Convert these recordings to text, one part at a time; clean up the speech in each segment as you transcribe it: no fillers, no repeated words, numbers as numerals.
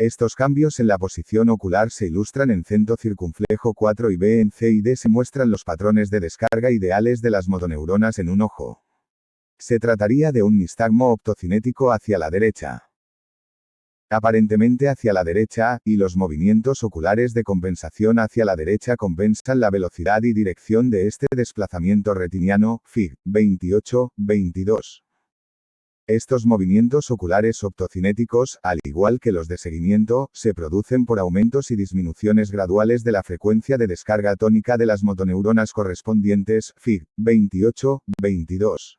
Estos cambios en la posición ocular se ilustran en centro circunflejo 4 y B. En C y D se muestran los patrones de descarga ideales de las motoneuronas en un ojo. Se trataría de un nistagmo optocinético hacia la derecha. Aparentemente hacia la derecha, y los movimientos oculares de compensación hacia la derecha compensan la velocidad y dirección de este desplazamiento retiniano, Fig. 28-22. Estos movimientos oculares optocinéticos, al igual que los de seguimiento, se producen por aumentos y disminuciones graduales de la frecuencia de descarga tónica de las motoneuronas correspondientes, Fig. 28-22.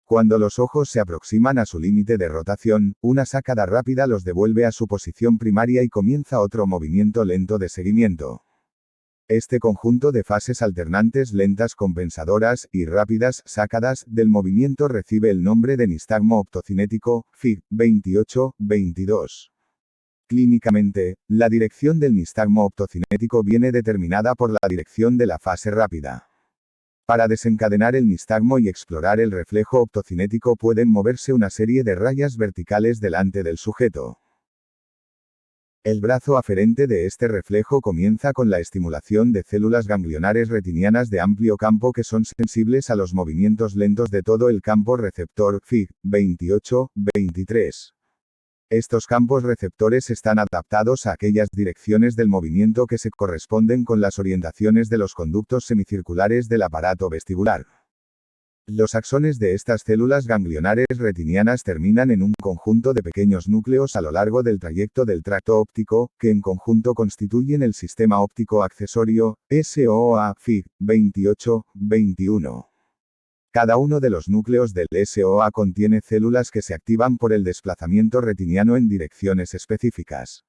Cuando los ojos se aproximan a su límite de rotación, una sacada rápida los devuelve a su posición primaria y comienza otro movimiento lento de seguimiento. Este conjunto de fases alternantes lentas compensadoras y rápidas sacadas del movimiento recibe el nombre de nistagmo optocinético, Fig. 28-22. Clínicamente, la dirección del nistagmo optocinético viene determinada por la dirección de la fase rápida. Para desencadenar el nistagmo y explorar el reflejo optocinético pueden moverse una serie de rayas verticales delante del sujeto. El brazo aferente de este reflejo comienza con la estimulación de células ganglionares retinianas de amplio campo que son sensibles a los movimientos lentos de todo el campo receptor, Fig. 28-23. Estos campos receptores están adaptados a aquellas direcciones del movimiento que se corresponden con las orientaciones de los conductos semicirculares del aparato vestibular. Los axones de estas células ganglionares retinianas terminan en un conjunto de pequeños núcleos a lo largo del trayecto del tracto óptico, que en conjunto constituyen el sistema óptico accesorio, SOA, Fig. 28-21. Cada uno de los núcleos del SOA contiene células que se activan por el desplazamiento retiniano en direcciones específicas.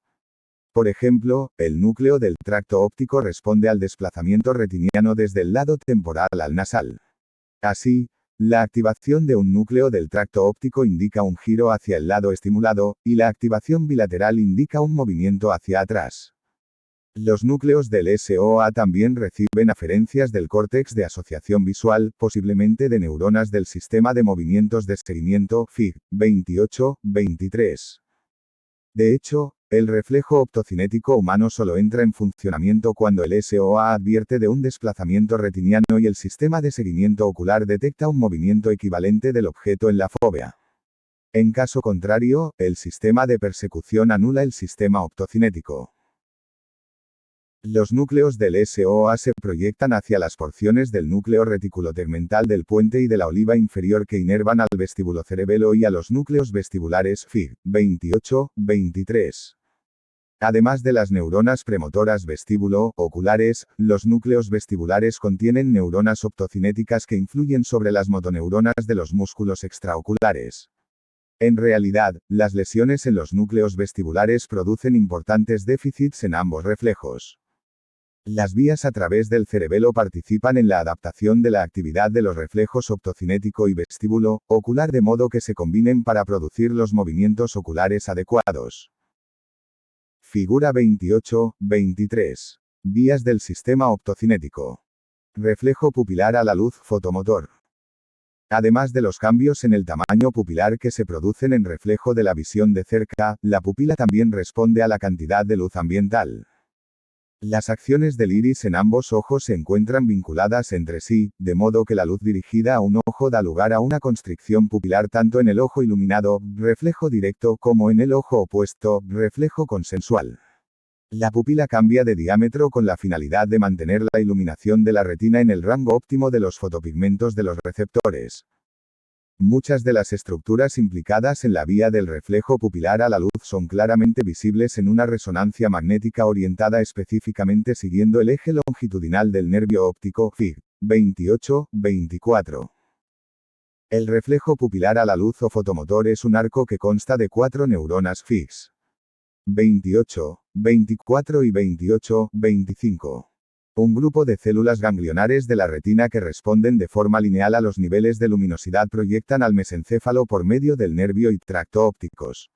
Por ejemplo, el núcleo del tracto óptico responde al desplazamiento retiniano desde el lado temporal al nasal. Así, la activación de un núcleo del tracto óptico indica un giro hacia el lado estimulado, y la activación bilateral indica un movimiento hacia atrás. Los núcleos del SOA también reciben aferencias del córtex de asociación visual, posiblemente de neuronas del sistema de movimientos de seguimiento, Fig. 28-23. De hecho, el reflejo optocinético humano solo entra en funcionamiento cuando el SOA advierte de un desplazamiento retiniano y el sistema de seguimiento ocular detecta un movimiento equivalente del objeto en la fóvea. En caso contrario, el sistema de persecución anula el sistema optocinético. Los núcleos del SOA se proyectan hacia las porciones del núcleo reticulotegmental del puente y de la oliva inferior que inervan al vestibulocerebelo y a los núcleos vestibulares, Fig. 28-23. Además de las neuronas premotoras vestíbulo-oculares, los núcleos vestibulares contienen neuronas optocinéticas que influyen sobre las motoneuronas de los músculos extraoculares. En realidad, las lesiones en los núcleos vestibulares producen importantes déficits en ambos reflejos. Las vías a través del cerebelo participan en la adaptación de la actividad de los reflejos optocinético y vestíbulo ocular de modo que se combinen para producir los movimientos oculares adecuados. Figura 28-23. Vías del sistema optocinético. Reflejo pupilar a la luz fotomotor. Además de los cambios en el tamaño pupilar que se producen en reflejo de la visión de cerca, la pupila también responde a la cantidad de luz ambiental. Las acciones del iris en ambos ojos se encuentran vinculadas entre sí, de modo que la luz dirigida a un ojo da lugar a una constricción pupilar tanto en el ojo iluminado, reflejo directo, como en el ojo opuesto, reflejo consensual. La pupila cambia de diámetro con la finalidad de mantener la iluminación de la retina en el rango óptimo de los fotopigmentos de los receptores. Muchas de las estructuras implicadas en la vía del reflejo pupilar a la luz son claramente visibles en una resonancia magnética orientada específicamente siguiendo el eje longitudinal del nervio óptico, Fig. 28-24. El reflejo pupilar a la luz o fotomotor es un arco que consta de 4 neuronas Fig. 28, 24 y 28, 25. Un grupo de células ganglionares de la retina que responden de forma lineal a los niveles de luminosidad proyectan al mesencéfalo por medio del nervio y tracto ópticos.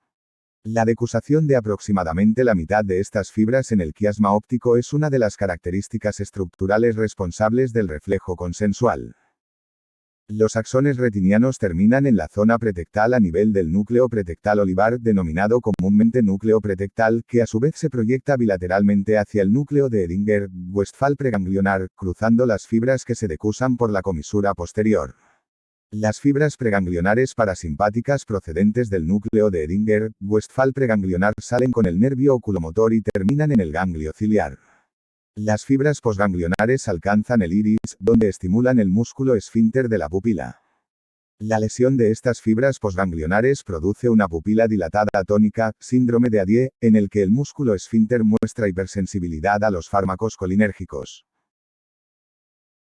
La decusación de aproximadamente la mitad de estas fibras en el quiasma óptico es una de las características estructurales responsables del reflejo consensual. Los axones retinianos terminan en la zona pretectal a nivel del núcleo pretectal olivar, denominado comúnmente núcleo pretectal, que a su vez se proyecta bilateralmente hacia el núcleo de Edinger-Westphal preganglionar, cruzando las fibras que se decusan por la comisura posterior. Las fibras preganglionares parasimpáticas procedentes del núcleo de Edinger-Westphal preganglionar salen con el nervio oculomotor y terminan en el ganglio ciliar. Las fibras posganglionares alcanzan el iris, donde estimulan el músculo esfínter de la pupila. La lesión de estas fibras posganglionares produce una pupila dilatada atónica, síndrome de Adie, en el que el músculo esfínter muestra hipersensibilidad a los fármacos colinérgicos.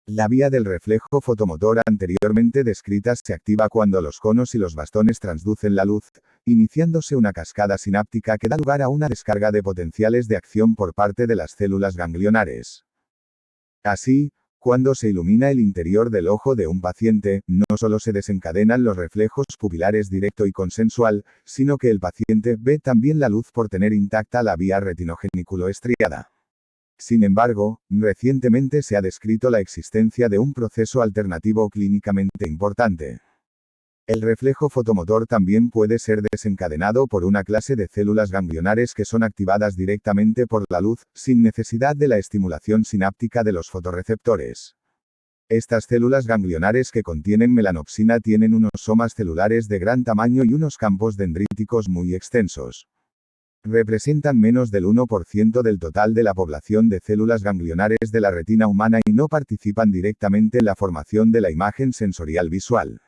La vía del reflejo fotomotor anteriormente descrita se activa cuando los conos y los bastones transducen la luz, iniciándose una cascada sináptica que da lugar a una descarga de potenciales de acción por parte de las células ganglionares. Así, cuando se ilumina el interior del ojo de un paciente, no solo se desencadenan los reflejos pupilares directo y consensual, sino que el paciente ve también la luz por tener intacta la vía retinogeniculoestriada. Sin embargo, recientemente se ha descrito la existencia de un proceso alternativo clínicamente importante. El reflejo fotomotor también puede ser desencadenado por una clase de células ganglionares que son activadas directamente por la luz, sin necesidad de la estimulación sináptica de los fotorreceptores. Estas células ganglionares que contienen melanopsina tienen unos somas celulares de gran tamaño y unos campos dendríticos muy extensos. Representan menos del 1% del total de la población de células ganglionares de la retina humana y no participan directamente en la formación de la imagen sensorial visual.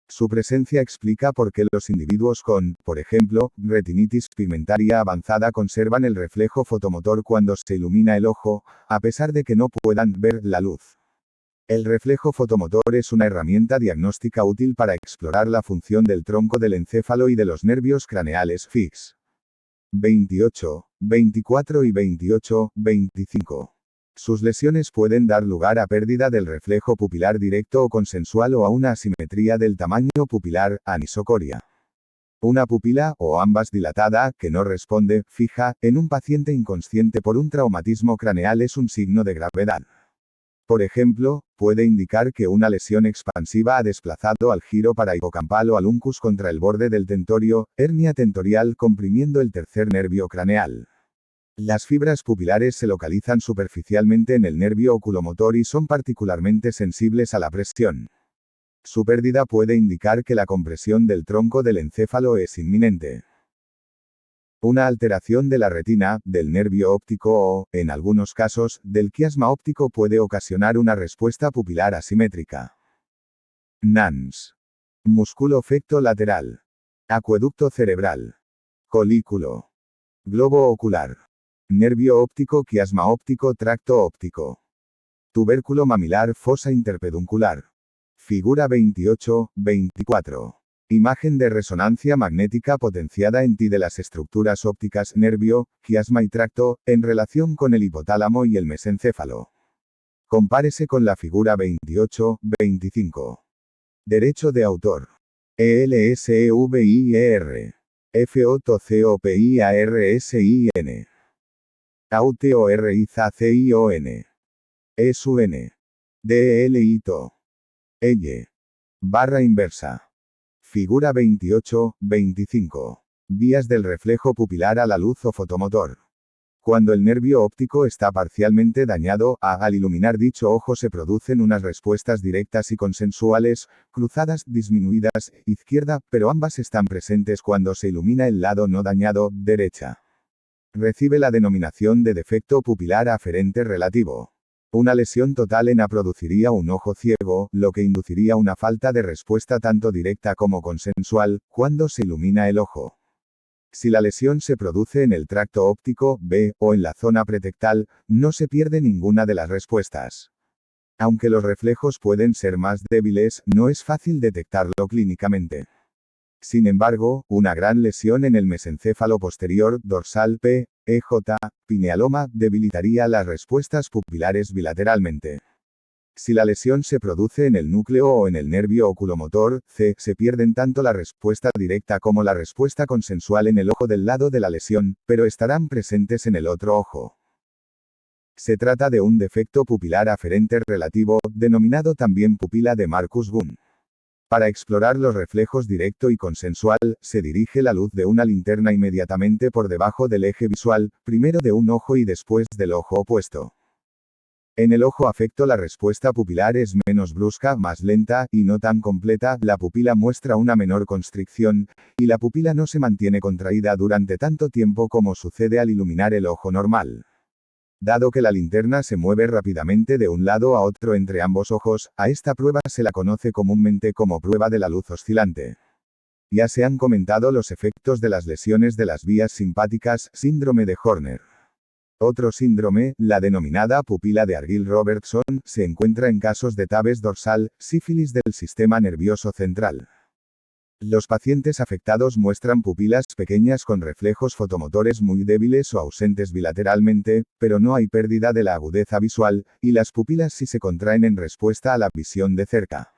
Su presencia explica por qué los individuos con, por ejemplo, retinitis pigmentaria avanzada conservan el reflejo fotomotor cuando se ilumina el ojo, a pesar de que no puedan ver la luz. El reflejo fotomotor es una herramienta diagnóstica útil para explorar la función del tronco del encéfalo y de los nervios craneales fix. 28, 24 y 28, 25. Sus lesiones pueden dar lugar a pérdida del reflejo pupilar directo o consensual o a una asimetría del tamaño pupilar, anisocoria. Una pupila, o ambas dilatada, que no responde, fija, en un paciente inconsciente por un traumatismo craneal es un signo de gravedad. Por ejemplo, puede indicar que una lesión expansiva ha desplazado al giro parahipocampal o al uncus contra el borde del tentorio, hernia tentorial comprimiendo el tercer nervio craneal. Las fibras pupilares se localizan superficialmente en el nervio oculomotor y son particularmente sensibles a la presión. Su pérdida puede indicar que la compresión del tronco del encéfalo es inminente. Una alteración de la retina, del nervio óptico o, en algunos casos, del quiasma óptico puede ocasionar una respuesta pupilar asimétrica. NANS. Músculo fecto lateral. Acueducto cerebral. Colículo. Globo ocular. Nervio óptico, quiasma óptico, tracto óptico. Tubérculo mamilar, fosa interpeduncular. Figura 28, 24. Imagen de resonancia magnética potenciada en T de las estructuras ópticas, nervio, quiasma y tracto, en relación con el hipotálamo y el mesencéfalo. Compárese con la figura 28, 25. Derecho de autor. ELSEVIER. FOTCOPIARSIN. AUTORIZACION. ESUN. DELITO. EYE. Barra inversa. Figura 28, 25. Vías del reflejo pupilar a la luz o fotomotor. Cuando el nervio óptico está parcialmente dañado, al iluminar dicho ojo se producen unas respuestas directas y consensuales, cruzadas, disminuidas, izquierda, pero ambas están presentes cuando se ilumina el lado no dañado, derecha. Recibe la denominación de defecto pupilar aferente relativo. Una lesión total en A produciría un ojo ciego, lo que induciría una falta de respuesta tanto directa como consensual, cuando se ilumina el ojo. Si la lesión se produce en el tracto óptico, B, o en la zona pretectal, no se pierde ninguna de las respuestas. Aunque los reflejos pueden ser más débiles, no es fácil detectarlo clínicamente. Sin embargo, una gran lesión en el mesencéfalo posterior, dorsal P, EJ, pinealoma, debilitaría las respuestas pupilares bilateralmente. Si la lesión se produce en el núcleo o en el nervio oculomotor, C, se pierden tanto la respuesta directa como la respuesta consensual en el ojo del lado de la lesión, pero estarán presentes en el otro ojo. Se trata de un defecto pupilar aferente relativo, denominado también pupila de Marcus-Gunn. Para explorar los reflejos directo y consensual, se dirige la luz de una linterna inmediatamente por debajo del eje visual, primero de un ojo y después del ojo opuesto. En el ojo afecto la respuesta pupilar es menos brusca, más lenta, y no tan completa, la pupila muestra una menor constricción, y la pupila no se mantiene contraída durante tanto tiempo como sucede al iluminar el ojo normal. Dado que la linterna se mueve rápidamente de un lado a otro entre ambos ojos, a esta prueba se la conoce comúnmente como prueba de la luz oscilante. Ya se han comentado los efectos de las lesiones de las vías simpáticas, síndrome de Horner. Otro síndrome, la denominada pupila de Argyll-Robertson, se encuentra en casos de tabes dorsal, sífilis del sistema nervioso central. Los pacientes afectados muestran pupilas pequeñas con reflejos fotomotores muy débiles o ausentes bilateralmente, pero no hay pérdida de la agudeza visual, y las pupilas sí se contraen en respuesta a la visión de cerca.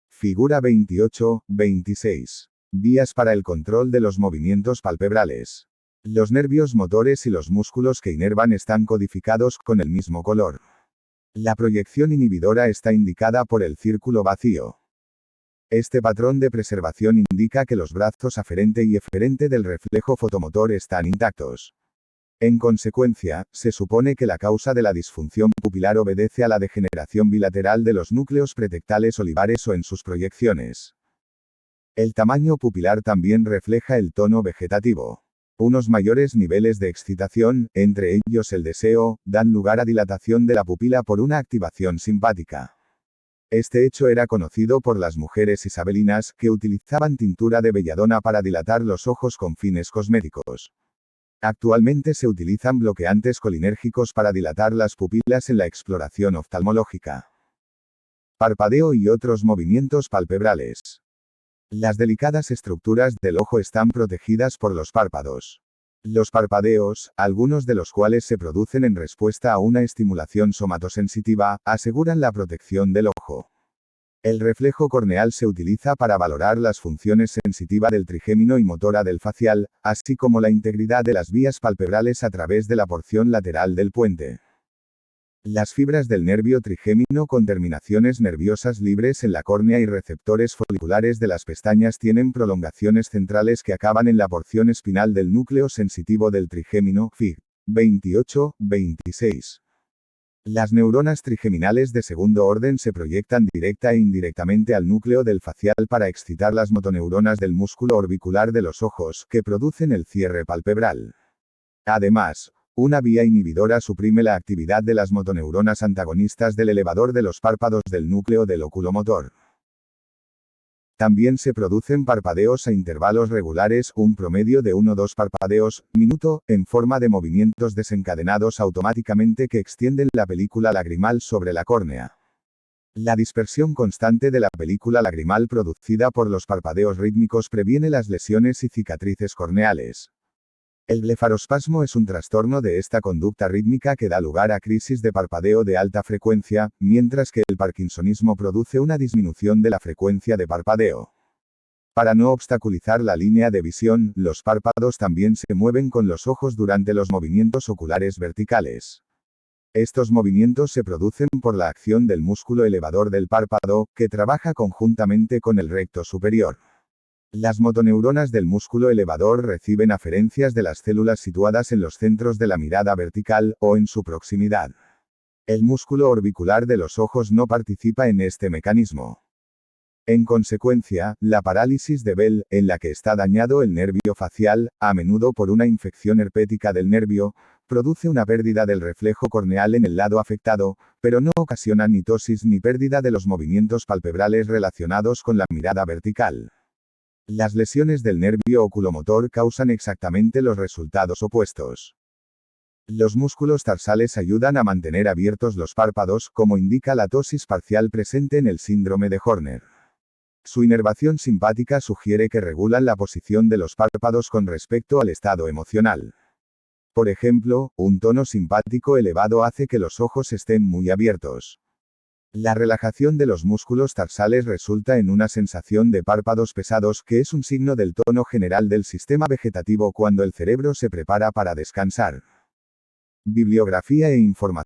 Figura 28-26. Vías para el control de los movimientos palpebrales. Los nervios motores y los músculos que inervan están codificados con el mismo color. La proyección inhibidora está indicada por el círculo vacío. Este patrón de preservación indica que los brazos aferente y eferente del reflejo fotomotor están intactos. En consecuencia, se supone que la causa de la disfunción pupilar obedece a la degeneración bilateral de los núcleos pretectales olivares o en sus proyecciones. El tamaño pupilar también refleja el tono vegetativo. Unos mayores niveles de excitación, entre ellos el deseo, dan lugar a dilatación de la pupila por una activación simpática. Este hecho era conocido por las mujeres isabelinas, que utilizaban tintura de belladona para dilatar los ojos con fines cosméticos. Actualmente se utilizan bloqueantes colinérgicos para dilatar las pupilas en la exploración oftalmológica. Parpadeo y otros movimientos palpebrales. Las delicadas estructuras del ojo están protegidas por los párpados. Los parpadeos, algunos de los cuales se producen en respuesta a una estimulación somatosensitiva, aseguran la protección del ojo. El reflejo corneal se utiliza para valorar las funciones sensitiva del trigémino y motora del facial, así como la integridad de las vías palpebrales a través de la porción lateral del puente. Las fibras del nervio trigémino con terminaciones nerviosas libres en la córnea y receptores foliculares de las pestañas tienen prolongaciones centrales que acaban en la porción espinal del núcleo sensitivo del trigémino, Fig. 28-26. Las neuronas trigeminales de segundo orden se proyectan directa e indirectamente al núcleo del facial para excitar las motoneuronas del músculo orbicular de los ojos, que producen el cierre palpebral. Además, una vía inhibidora suprime la actividad de las motoneuronas antagonistas del elevador de los párpados del núcleo del oculomotor. También se producen parpadeos a intervalos regulares, un promedio de 1-2 parpadeos, minuto, en forma de movimientos desencadenados automáticamente que extienden la película lagrimal sobre la córnea. La dispersión constante de la película lagrimal producida por los parpadeos rítmicos previene las lesiones y cicatrices corneales. El blefarospasmo es un trastorno de esta conducta rítmica que da lugar a crisis de parpadeo de alta frecuencia, mientras que el parkinsonismo produce una disminución de la frecuencia de parpadeo. Para no obstaculizar la línea de visión, los párpados también se mueven con los ojos durante los movimientos oculares verticales. Estos movimientos se producen por la acción del músculo elevador del párpado, que trabaja conjuntamente con el recto superior. Las motoneuronas del músculo elevador reciben aferencias de las células situadas en los centros de la mirada vertical, o en su proximidad. El músculo orbicular de los ojos no participa en este mecanismo. En consecuencia, la parálisis de Bell, en la que está dañado el nervio facial, a menudo por una infección herpética del nervio, produce una pérdida del reflejo corneal en el lado afectado, pero no ocasiona ni ptosis ni pérdida de los movimientos palpebrales relacionados con la mirada vertical. Las lesiones del nervio oculomotor causan exactamente los resultados opuestos. Los músculos tarsales ayudan a mantener abiertos los párpados, como indica la ptosis parcial presente en el síndrome de Horner. Su inervación simpática sugiere que regulan la posición de los párpados con respecto al estado emocional. Por ejemplo, un tono simpático elevado hace que los ojos estén muy abiertos. La relajación de los músculos tarsales resulta en una sensación de párpados pesados que es un signo del tono general del sistema vegetativo cuando el cerebro se prepara para descansar. Bibliografía e información.